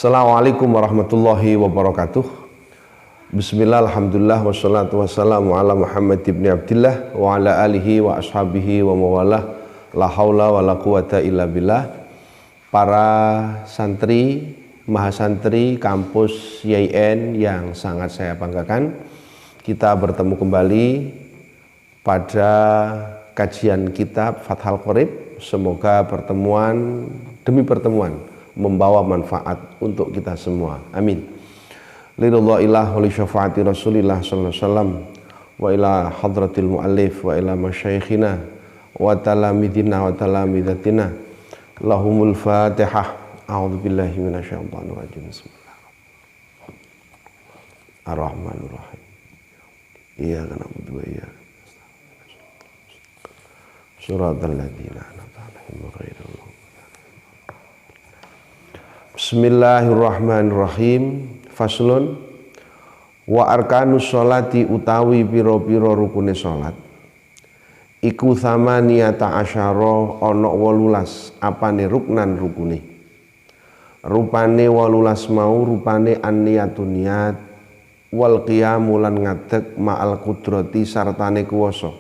Assalamualaikum warahmatullahi wabarakatuh. Bismillah, alhamdulillah, wassalatu wassalamu ala Muhammad ibn Abdillah wa ala alihi wa ashabihi wa mawalah. La haula wa la quwata illa billah. Para santri, mahasantri kampus YIN yang sangat saya banggakan, kita bertemu kembali pada kajian kitab Fathul Qorib. Semoga pertemuan demi pertemuan membawa manfaat untuk kita semua. Amin. Lillahilah wa li syafaati Rasulillah sallallahu alaihi wasallam wa ila hadratil muallif wa ila masyayikhina wa talamidina wa talamidatina. Lahumul Fatihah. A'udzubillahi minasyaitonir rajim. Bismillahirrahmanirrahim. Ar-Rahmanir-Rahim. Iyyaka na'budu wa iyyaka nasta'in. Shiratal ladzina an'amta 'alaihim ghairil maghdubi. Bismillahirrahmanirrahim. Faslun wa arkanus sholati utawi piro-piro rukune sholat iku thamaniyata asyara ana 18 apane ruknan rukune. Rupane 18 mau rupane an-niyatun niyat wal qiyamu lan ngadeg ma'al qudrati sartane kuwasa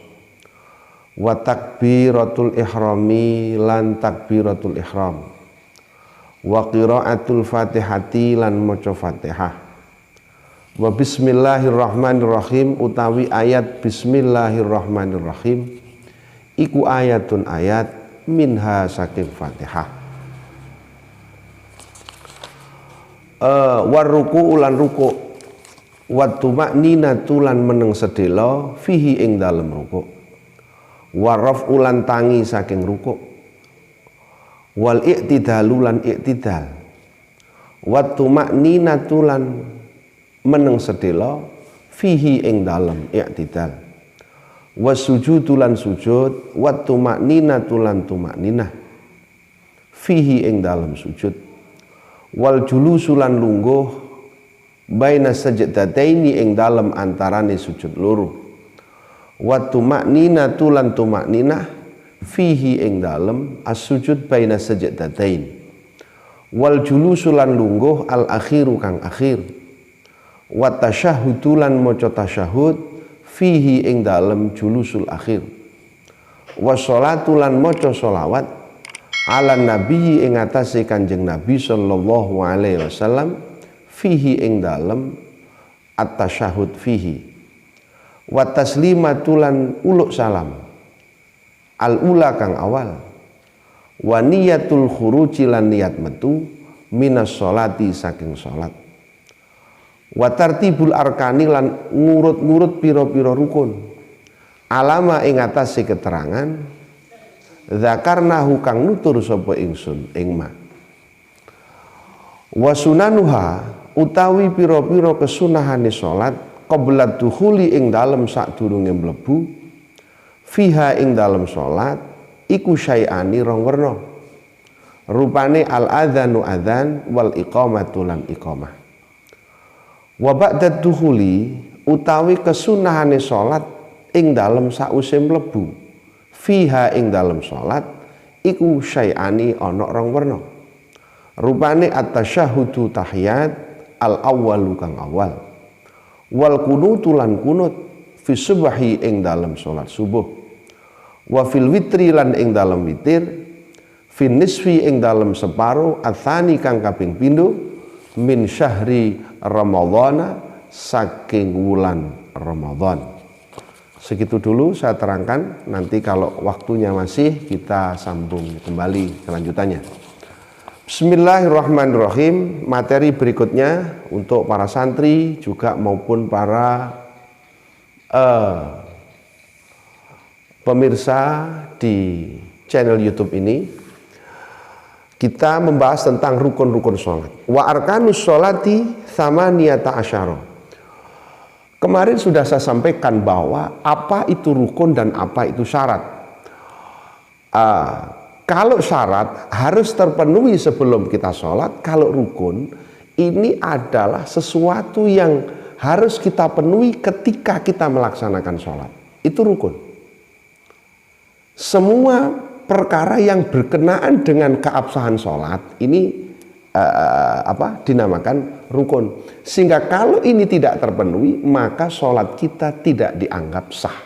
wa takbiratul ihrami lan takbiratul ihram wa qiraatul fatihati lan maca fatihah wa bismillahirrahmanirrahim utawi ayat bismillahirrahmanirrahim iku ayatun ayat minha saking fatihah. War ruku ulan ruku wa tumakninatu lan meneng sedhela fihi ing dalem ruku wa raf ulan tangi saking ruku wal i'tidalu lan i'tidal wa tumakninatu lan meneng sedhela fihi ing dalem i'tidal wa sujudu lan sujud wa tumakninatu lan tumakninah fihi ing dalem sujud wal julusu lan lungguh baina sajdataini ing dalem antarane sujud loro wa tumakninatu lan tumakninah fihi ing dalem as-sujud baina sajdatain wal julusu lan lungguh al akhiru kang akhir wa tasyahhudu lan maca tasyahud fihi ing dalem julusul akhir wa sholatu lan maca sholawat ala nabi ing atase Kanjeng Nabi sallallahu alaihi wasallam fihi ing dalem at-tasyahud fihi wa taslimatu lan uluk salam al-ula kang awal wa niyatul khuruji lan niat metu minas sholati saking sholat wa tartibul arkani lan ngurut-ngurut piro-piro rukun alama ing atase keterangan zakarnahu kang nutur sapa ingsun ing ma wa sunanuha utawi piro-piro kesunahane sholat qabla dukhuli ing dalem sadurunge mlebu fiha ing dalam sholat iku syai'ani rong werna rupane al adzanu adzan wal iqamatu lan iqamah wa ba'da dukhuli utawi kesunahane sholat ing dalam sause mlebu fiha ing dalam sholat iku syai'ani ana rong werna rupane at-tasyahhudu tahiyat al awwalu kang awal wal kunutu lan kunut fi subhi ing dalam sholat subuh wa fil witri lan ing dalem witir fin nisfi ing dalem separo atsani kang kaping pindho min syahri ramadhana saking wulan Ramadan. Segitu dulu saya terangkan, nanti kalau waktunya masih kita sambung kembali kelanjutannya. Bismillahirrahmanirrahim. Materi berikutnya untuk para santri juga maupun para pemirsa di channel YouTube ini, kita membahas tentang rukun-rukun sholat. Wa arkanus sholati thamaniyata asyara. Kemarin sudah saya sampaikan bahwa apa itu rukun dan apa itu syarat. Kalau syarat harus terpenuhi sebelum kita sholat. Kalau rukun ini adalah sesuatu yang harus kita penuhi ketika kita melaksanakan sholat. Itu rukun. Semua perkara yang berkenaan dengan keabsahan sholat ini dinamakan rukun. Sehingga kalau ini tidak terpenuhi, maka sholat kita tidak dianggap sah.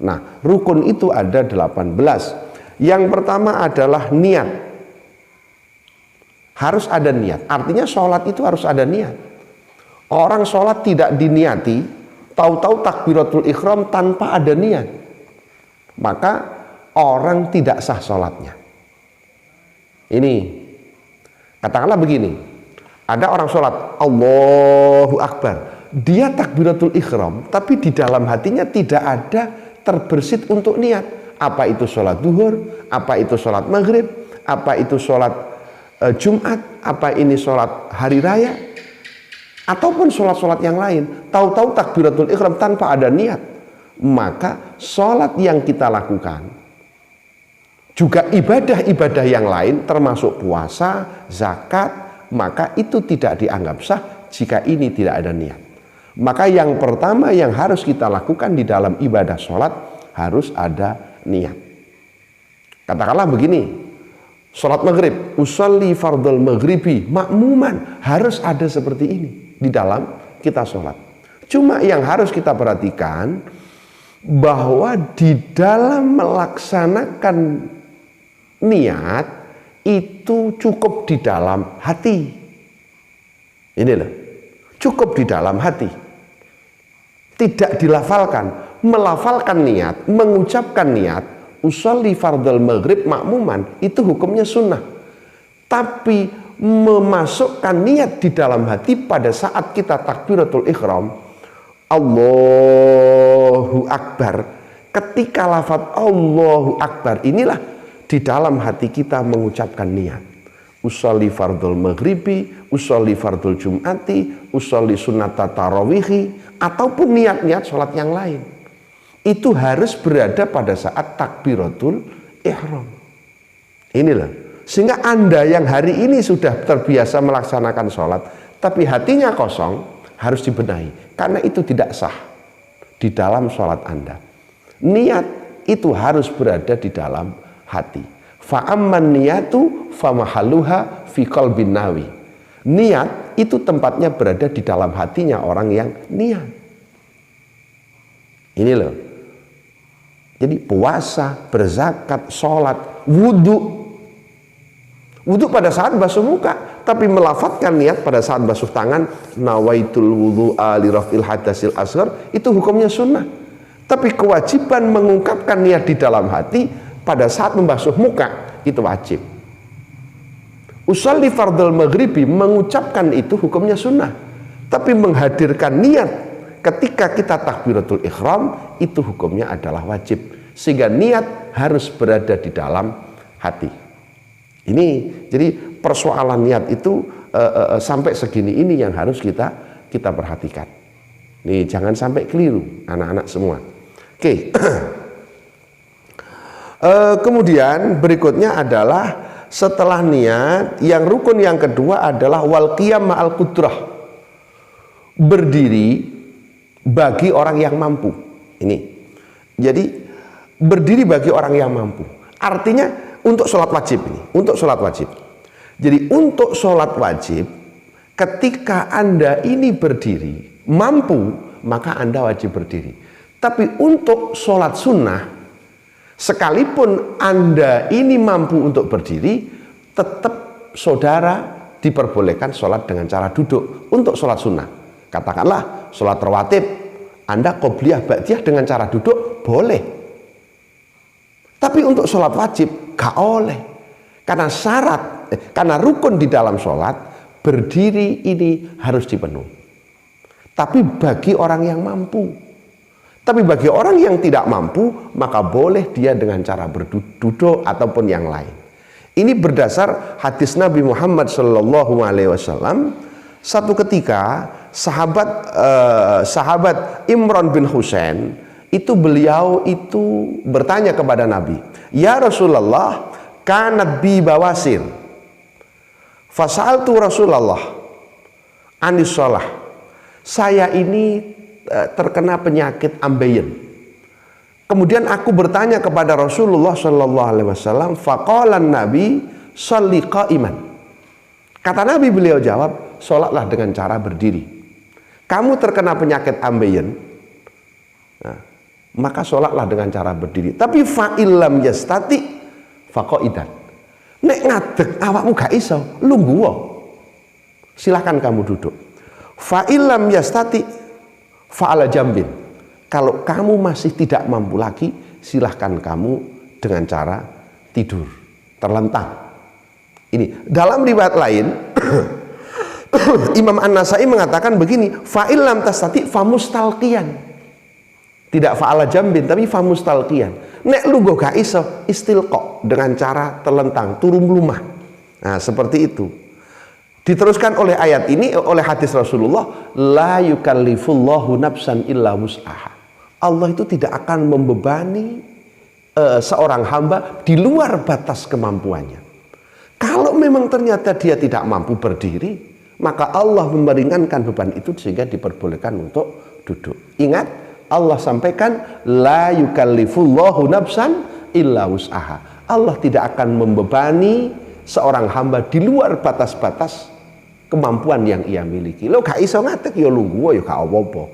Nah, rukun itu ada 18. Yang pertama adalah niat. Harus ada niat. Artinya sholat itu harus ada niat. Orang sholat tidak diniati, tahu-tahu takbiratul ihram tanpa ada niat, maka orang tidak sah sholatnya. Ini, katakanlah begini, ada orang sholat Allahu Akbar, dia takbiratul ihram, tapi di dalam hatinya tidak ada terbersit untuk niat. Apa itu sholat duhur, apa itu sholat maghrib, apa itu sholat Jumat, apa ini sholat hari raya, ataupun sholat-sholat yang lain, tahu-tahu takbiratul ihram tanpa ada niat, maka sholat yang kita lakukan, juga ibadah-ibadah yang lain termasuk puasa, zakat, maka itu tidak dianggap sah jika ini tidak ada niat. Maka yang pertama yang harus kita lakukan di dalam ibadah sholat harus ada niat. Katakanlah begini, sholat maghrib, usolli fardal maghribi makmuman, harus ada seperti ini di dalam kita sholat. Cuma yang harus kita perhatikan bahwa di dalam melaksanakan niat itu cukup di dalam hati. Ini loh, cukup di dalam hati, tidak dilafalkan. Melafalkan niat, mengucapkan niat usolli fardal maghrib makmuman, itu hukumnya sunnah. Tapi memasukkan niat di dalam hati pada saat kita takbiratul ihram, Allahu Akbar, ketika lafaz Allahu Akbar inilah di dalam hati kita mengucapkan niat. Usolli fardul maghribi, usolli fardul jum'ati, usolli sunnata tarawihi, ataupun niat-niat sholat yang lain. Itu harus berada pada saat takbiratul ihram. Inilah. Sehingga Anda yang hari ini sudah terbiasa melaksanakan sholat, tapi hatinya kosong, harus dibenahi. Karena itu tidak sah di dalam sholat Anda. Niat itu harus berada di dalam hati. Fa'amman niyatu famahaluha fi qalbin nawi. Niat itu tempatnya berada di dalam hatinya orang yang niat. Ini loh. Jadi puasa, berzakat, sholat, wudhu. Wudhu pada saat basuh muka, tapi melafatkan niat pada saat basuh tangan, nawaitul wudhu'a li raf'il hadasil asghar, itu hukumnya sunnah. Tapi kewajiban mengungkapkan niat di dalam hati pada saat membasuh muka, itu wajib. Usolli fardal maghribi, mengucapkan itu hukumnya sunnah. Tapi menghadirkan niat ketika kita takbiratul ihram, itu hukumnya adalah wajib. Sehingga niat harus berada di dalam hati. Ini jadi persoalan niat itu sampai segini ini yang harus kita perhatikan. Nih, jangan sampai keliru anak-anak semua. Oke. Kemudian berikutnya adalah setelah niat, yang rukun yang kedua adalah wal qiyam ma'al qudrah. Berdiri bagi orang yang mampu. Ini. Jadi berdiri bagi orang yang mampu. Artinya untuk sholat wajib ini, untuk sholat wajib. Jadi untuk sholat wajib, ketika Anda ini berdiri, mampu, maka Anda wajib berdiri. Tapi untuk sholat sunnah, sekalipun Anda ini mampu untuk berdiri, tetap saudara diperbolehkan sholat dengan cara duduk untuk sholat sunnah. Katakanlah sholat rawatib, Anda qobliyah ba'diyah dengan cara duduk, boleh. Tapi untuk sholat wajib, gak oleh. Karena syarat, karena rukun di dalam sholat, berdiri ini harus dipenuhi. Tapi bagi orang yang mampu. Tapi bagi orang yang tidak mampu, maka boleh dia dengan cara berduduk ataupun yang lain. Ini berdasar hadis Nabi Muhammad SAW. Satu ketika sahabat Imran bin Husain, itu beliau itu bertanya kepada Nabi, ya Rasulullah, kanat bi bawasir, fasaltu Rasulullah anis sholah. Saya ini terkena penyakit ambeien. Kemudian aku bertanya kepada Rasulullah SAW, faqalan Nabi sholli qa'iman. Kata Nabi, beliau jawab, sholatlah dengan cara berdiri. Kamu terkena penyakit ambeien, nah, maka sholatlah dengan cara berdiri. Tapi fa'ilam yastati faqaidan. Nek ngadeg awakmu gak iso, lungguh. Silahkan kamu duduk. Fa'ilam yastati fa'ala jambin. Kalau kamu masih tidak mampu lagi, silahkan kamu dengan cara tidur, terlentang. Ini dalam riwayat lain Imam An-Nasai mengatakan begini, fa'ilam tastati famustalqiyan. Tidak fa'ala jambin, tapi famustalqiyan. Nek lungguh gak iso, istilqa, dengan cara terlentang, turun lumah. Nah, seperti itu. Diteruskan oleh ayat ini, oleh hadis Rasulullah, la yukallifullahu nafsan illa wus'aha. Allah itu tidak akan membebani seorang hamba di luar batas kemampuannya. Kalau memang ternyata dia tidak mampu berdiri, maka Allah memeringankan beban itu sehingga diperbolehkan untuk duduk. Ingat, Allah sampaikan la yukallifullahu nafsan illa wus'aha. Allah tidak akan membebani seorang hamba di luar batas-batas kemampuan yang ia miliki. Lo gak iso ngatek ya lungguh ya gak apa-apa.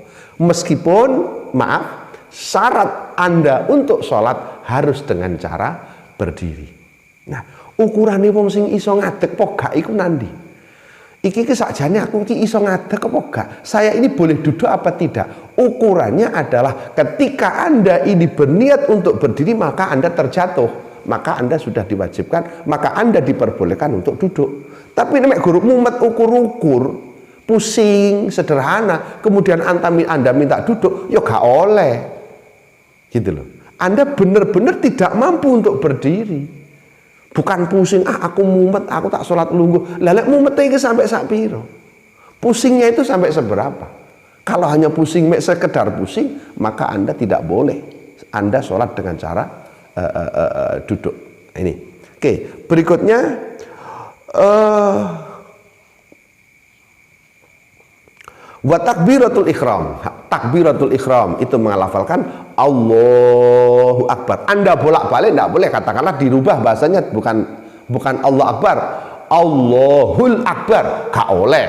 Meskipun maaf, syarat Anda untuk sholat harus dengan cara berdiri. Nah, ukurannya wong sing iso ngadeg apa gak iku nandi. Iki sakjane aku iki iso ngadeg apa gak? Saya ini boleh duduk apa tidak? Ukurannya adalah ketika Anda ini berniat untuk berdiri, maka Anda terjatuh, maka Anda sudah diwajibkan, maka Anda diperbolehkan untuk duduk. Tapi nek guru mumet ukur-ukur, pusing sederhana, kemudian Anda minta duduk, ya gak oleh. Gitu loh. Anda benar-benar tidak mampu untuk berdiri. Bukan pusing, aku mumet, aku tak sholat lungguh. Lelek mumet itu sampai sak piro. Pusingnya itu sampai seberapa? Kalau hanya pusing, sekedar pusing, maka Anda tidak boleh. Anda sholat dengan cara duduk. Ini. Oke, berikutnya wa takbiratul ihram. Takbiratul ihram itu mengalafalkan Allahu Akbar. Anda bolak-balik tidak boleh, katakanlah dirubah bahasanya bukan Allah Akbar, Allahul Akbar, gak oleh.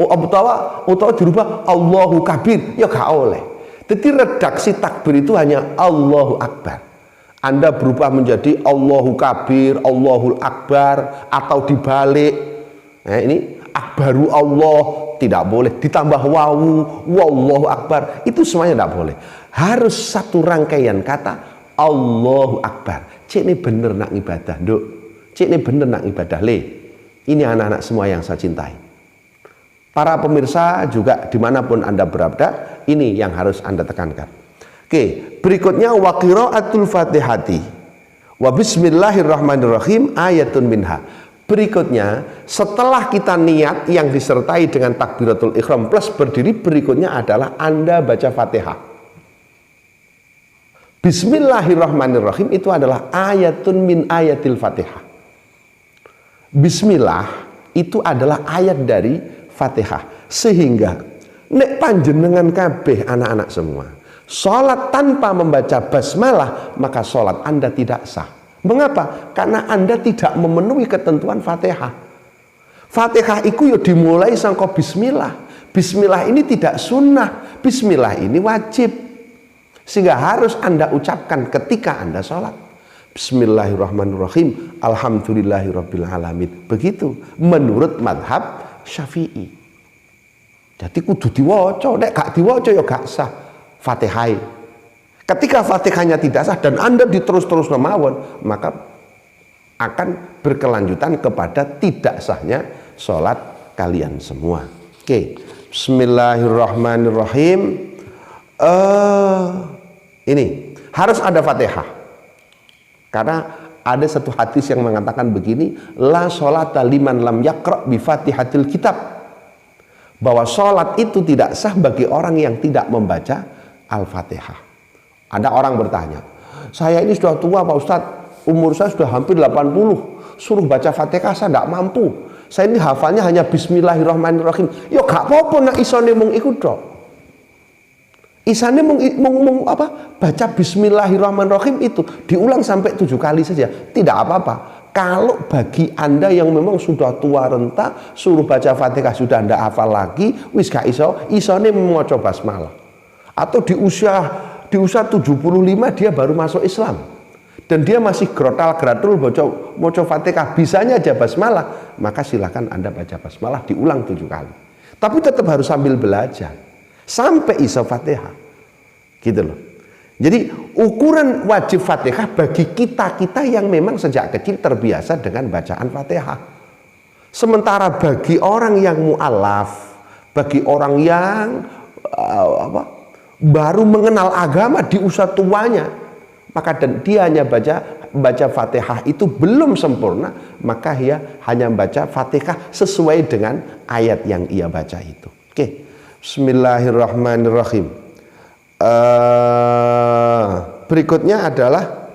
Utawa dirubah Allahu Kabir, ya gak oleh. Jadi redaksi takbir itu hanya Allahu Akbar. Anda berubah menjadi Allahu Kabir, Allahul Akbar, atau dibalik. Nah, ini Akbaru Allah, tidak boleh. Ditambah wawu, wallahu akbar, itu semuanya tidak boleh. Harus satu rangkaian kata Allahu Akbar. Cik ini bener nak ibadah, nduk. Cik ini bener nak ibadah, le. Ini anak-anak semua yang saya cintai. Para pemirsa juga dimanapun Anda berada, ini yang harus Anda tekankan. Oke, berikutnya wa qiraatul Fatihati wa bismillahirrahmanirrahim ayatun minha. Berikutnya, setelah kita niat yang disertai dengan takbiratul ihram plus berdiri, berikutnya adalah Anda baca Fatihah. Bismillahirrahmanirrahim itu adalah ayatun min ayatil Fatihah. Bismillah itu adalah ayat dari Fatihah. Sehingga nek panjenengan kabeh anak-anak semua sholat tanpa membaca basmalah, maka sholat Anda tidak sah. Mengapa? Karena Anda tidak memenuhi ketentuan Fatihah. Fatihah itu ya dimulai sangka bismillah. Bismillah ini tidak sunnah, bismillah ini wajib. Sehingga harus Anda ucapkan ketika Anda sholat. Bismillahirrahmanirrahim, alhamdulillahirabbil alamin. Begitu menurut madhab Syafi'i. Jadi kudu diwaca, nek gak diwaca ya gak sah Fatihah. Ketika Fatihahnya tidak sah dan Anda diterus-terus mawon, maka akan berkelanjutan kepada tidak sahnya sholat kalian semua. Oke, bismillahirrahmanirrahim. Ini harus ada Fatihah. Karena ada satu hadis yang mengatakan begini, la sholata liman lam yaqra bi Fatihatil kitab. Bahwa sholat itu tidak sah bagi orang yang tidak membaca Al-Fatihah. Ada orang bertanya, saya ini sudah tua Pak Ustadz, umur saya sudah hampir 80, suruh baca Fatihah saya tidak mampu. Saya ini hafalnya hanya Bismillahirrahmanirrahim. Ya gak apa-apa nak isone mung iku tok. Isane mung apa? Baca Bismillahirrahmanirrahim itu diulang sampai 7 kali saja, tidak apa-apa. Kalau bagi Anda yang memang sudah tua renta, suruh baca Fatihah sudah Anda hafal lagi, wis gak iso, isone maca basmalah. Atau di usia 75 dia baru masuk Islam. Dan dia masih grotal-gratul maca Fatihah, bisanya aja basmalah, maka silakan Anda baca basmalah diulang 7 kali. Tapi tetap harus sambil belajar sampai iso Fatihah. Gitu loh. Jadi ukuran wajib Fatihah bagi kita yang memang sejak kecil terbiasa dengan bacaan Fatihah. Sementara bagi orang yang mu'alaf, bagi orang yang baru mengenal agama di usia tuanya, maka dan dia hanya baca Fatihah itu belum sempurna, maka dia hanya baca Fatihah sesuai dengan ayat yang ia baca itu. Oke. Bismillahirrahmanirrahim. Berikutnya adalah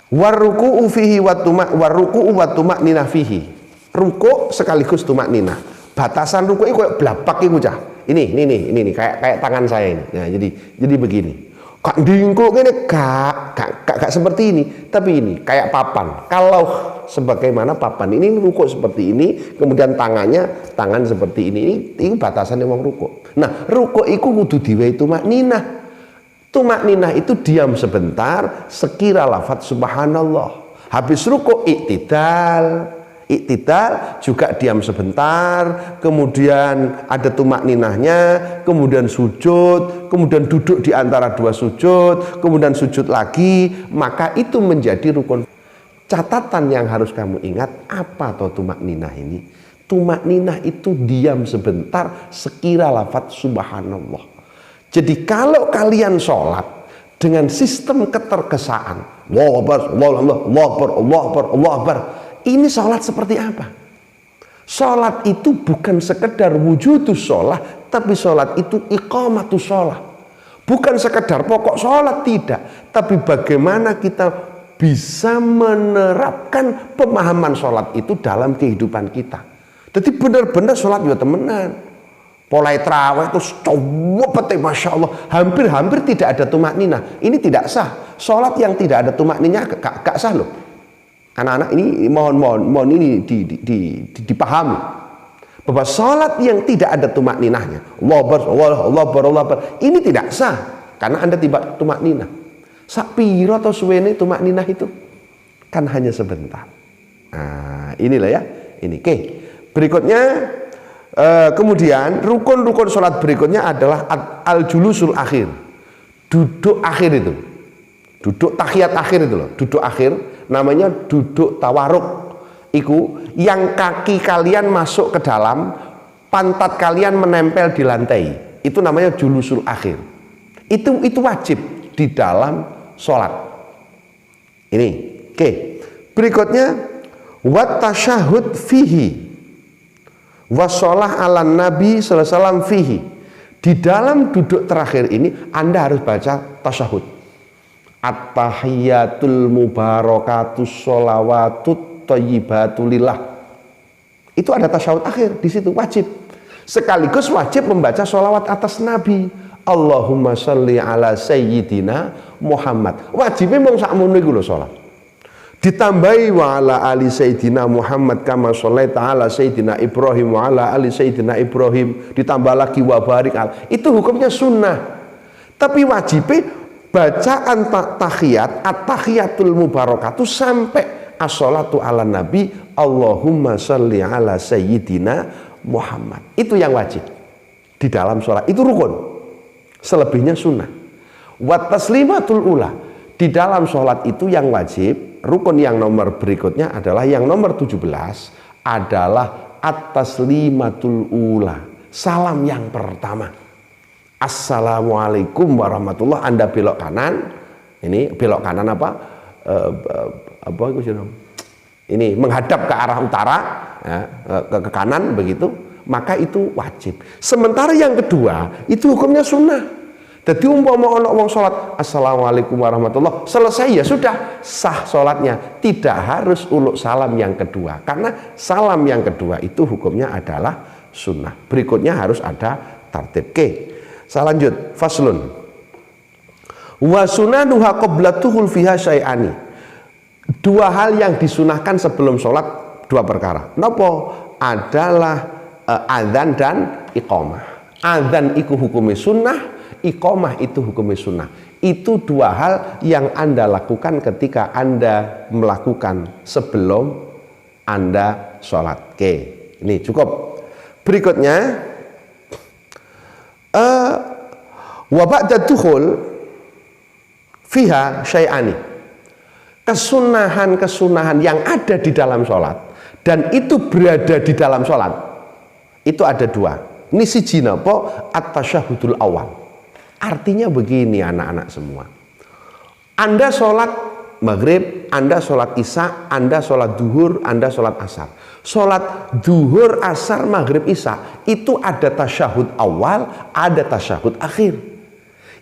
waruku'u fihi waruku'u wa tuma'ninah fihi. Ruku' sekaligus tuma'ninah. Batasan ruku' itu kayak blapak iku cah. Ini kayak tangan saya ini. Nah, jadi begini. Kak dingkul ini gak seperti ini, tapi ini kayak papan. Kalau sebagaimana papan ini ruku seperti ini, kemudian tangan seperti ini batasannya wong ruku. Nah, ruku iku kudu diwehi tumakninah. Tumakninah itu diam sebentar, sekira lafaz subhanallah. Habis ruku iktidal juga diam sebentar, kemudian ada tumakninahnya, kemudian sujud, kemudian duduk di antara dua sujud, kemudian sujud lagi, maka itu menjadi rukun. Catatan yang harus kamu ingat, apa toh tumakninah ini? Tumakninah itu diam sebentar sekira lafaz subhanallah. Jadi kalau kalian sholat dengan sistem ketergesaan, Allahu Akbar, Allahu Akbar, ini sholat seperti apa? Sholat itu bukan sekedar wujudus sholat, tapi sholat itu iqamatus sholat. Bukan sekedar pokok sholat, tidak. Tapi bagaimana kita bisa menerapkan pemahaman sholat itu dalam kehidupan kita. Jadi benar-benar sholat ya temenan. Mulai terawih itu coba masya Allah, hampir tidak ada tumakninah. Ini tidak sah. Sholat yang tidak ada tumakninah gak sah loh. Anak-anak ini mohon ini dipahami bahwa sholat yang tidak ada tumakninahnya, Allah Akbar, ini tidak sah karena Anda tidak tumakninah. Sapiro atau suwene tumakninah itu kan hanya sebentar. Nah, inilah ya. Ini oke. Berikutnya kemudian rukun-rukun sholat berikutnya adalah al-julusul akhir, duduk akhir itu, duduk tahiyat akhir itu loh, duduk akhir namanya duduk tawaruk. Iku yang kaki kalian masuk ke dalam, pantat kalian menempel di lantai, itu namanya julusul akhir. Itu wajib di dalam sholat. Ini oke. Berikutnya wat tasyahud fihi wassalah ala nabi sallallahu alaihi wasallam fihi. Di dalam duduk terakhir ini Anda harus baca tasyahud. At-tahiyatul mubarakatus sholawatut thayyibatulillah. Itu ada tasyahud akhir di situ, wajib. Sekaligus wajib membaca sholawat atas Nabi. Allahumma sholli ala sayyidina Muhammad. Wajibnya mau sakmono iku lho salat. Ditambahi wa ala ali sayyidina Muhammad kama sholaita ala sayyidina Ibrahim wa ala ali sayyidina Ibrahim, ditambah lagi wa barik al. Itu hukumnya sunnah. Tapi wajibnya bacaan tahiyat at-tahiyatul mubarakatuh sampai as-sholatu ala nabi Allahumma sholli ala sayyidina Muhammad. Itu yang wajib di dalam sholat, itu rukun. Selebihnya sunnah. Wa taslimatul ula, di dalam sholat itu yang wajib, rukun yang nomor berikutnya adalah yang nomor 17 adalah at-taslimatul ula, salam yang pertama. Assalamualaikum warahmatullah. Anda belok kanan, ini belok kanan apa itu sih? Ini menghadap ke arah utara, ya, ke kanan begitu, maka itu wajib. Sementara yang kedua itu hukumnya sunnah. Jadi umpama ono wong salat assalamualaikum warahmatullah, selesai ya sudah, sah salatnya, tidak harus uluk salam yang kedua, karena salam yang kedua itu hukumnya adalah sunnah. Berikutnya harus ada tartib. Oke. Saya lanjut, faslun. Wa sunanuha qablatuhul fiha syai'ani. Dua hal yang disunahkan sebelum sholat, dua perkara. Nopo? Adalah adzan dan iqamah. Adzan itu hukumnya sunnah, iqamah itu hukumnya sunnah. Itu dua hal yang Anda lakukan ketika Anda melakukan sebelum Anda sholat. Oke, ini cukup. Berikutnya, wa ba'da dukhul fiha syai'ani. Kesunahan-kesunahan yang ada di dalam sholat dan itu berada di dalam sholat, itu ada dua. Ini siji napa? At-tasyahudul awal. Artinya begini anak-anak semua. Anda sholat maghrib, Anda sholat isya, Anda sholat duhur, Anda sholat asar. Sholat duhur, asar, maghrib, isya itu ada tasyahud awal, ada tasyahud akhir.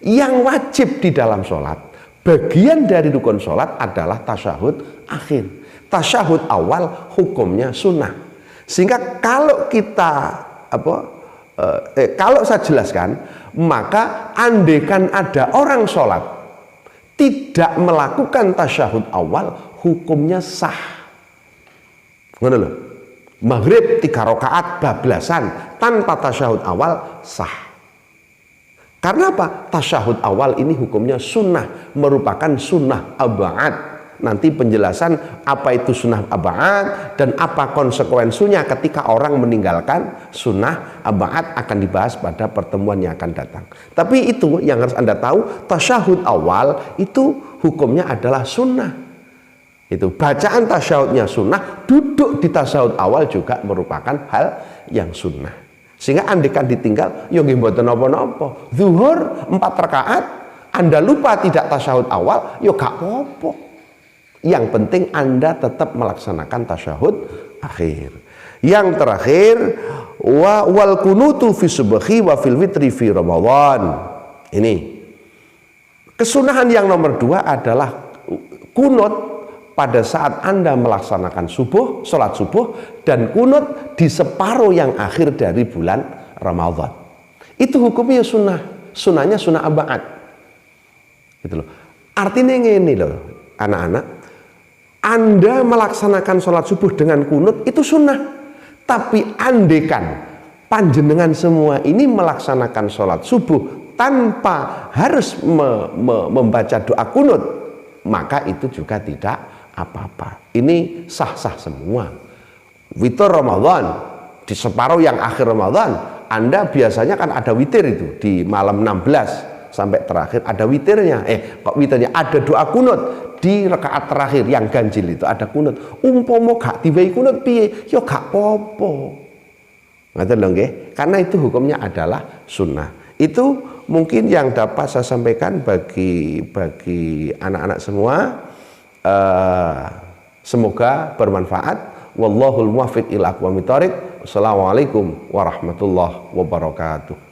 Yang wajib di dalam sholat, bagian dari rukun sholat adalah tasyahud akhir. Tasyahud awal hukumnya sunnah. Sehingga kalau kita kalau saya jelaskan, maka andaikan ada orang sholat tidak melakukan tasyahud awal, hukumnya sah. Ngono lho. Maghrib 3 rakaat bablasan tanpa tasyahud awal sah. Karena apa? Tasyahud awal ini hukumnya sunnah, merupakan sunnah ab'ad. Nanti penjelasan apa itu sunnah ab'ad dan apa konsekuensinya ketika orang meninggalkan sunnah ab'ad akan dibahas pada pertemuan yang akan datang. Tapi itu yang harus Anda tahu, tasyahud awal itu hukumnya adalah sunnah. Itu bacaan tasyahudnya sunnah, duduk di tasyahud awal juga merupakan hal yang sunnah. Sehingga andikan ditinggal, ya nggih mboten napa-napa. Zuhur 4 rakaat, Anda lupa tidak tasyahud awal, ya gak apa-apa. Yang penting Anda tetap melaksanakan tasyahud akhir. Yang terakhir, wal kunutu fi subhi wa fil witri fi Ramadan. Ini kesunahan yang nomor 2 adalah kunut pada saat Anda melaksanakan subuh, sholat subuh, dan kunut di separuh yang akhir dari bulan Ramadan. Itu hukumnya sunnah. Sunnahnya sunnah ab'ad. Gitu loh. Artinya ini loh, anak-anak. Anda melaksanakan sholat subuh dengan kunut itu sunnah. Tapi andekan panjenengan semua ini melaksanakan sholat subuh tanpa harus membaca doa kunut, maka itu juga tidak apa-apa. Ini sah-sah semua. Witir Ramadan di separuh yang akhir Ramadan, Anda biasanya kan ada witir itu di malam 16 sampai terakhir ada witirnya. Kok witirnya ada doa kunut di rakaat terakhir yang ganjil itu ada kunut. Umpomo gak diwehi kunut piye? Ya gak apa-apa. Ngoten lho nggih. Karena itu hukumnya adalah sunnah. Itu mungkin yang dapat saya sampaikan bagi anak-anak semua. Semoga bermanfaat. Wallahul muwaffiq ila aqwamit thoriq. Assalamualaikum warahmatullahi wabarakatuh.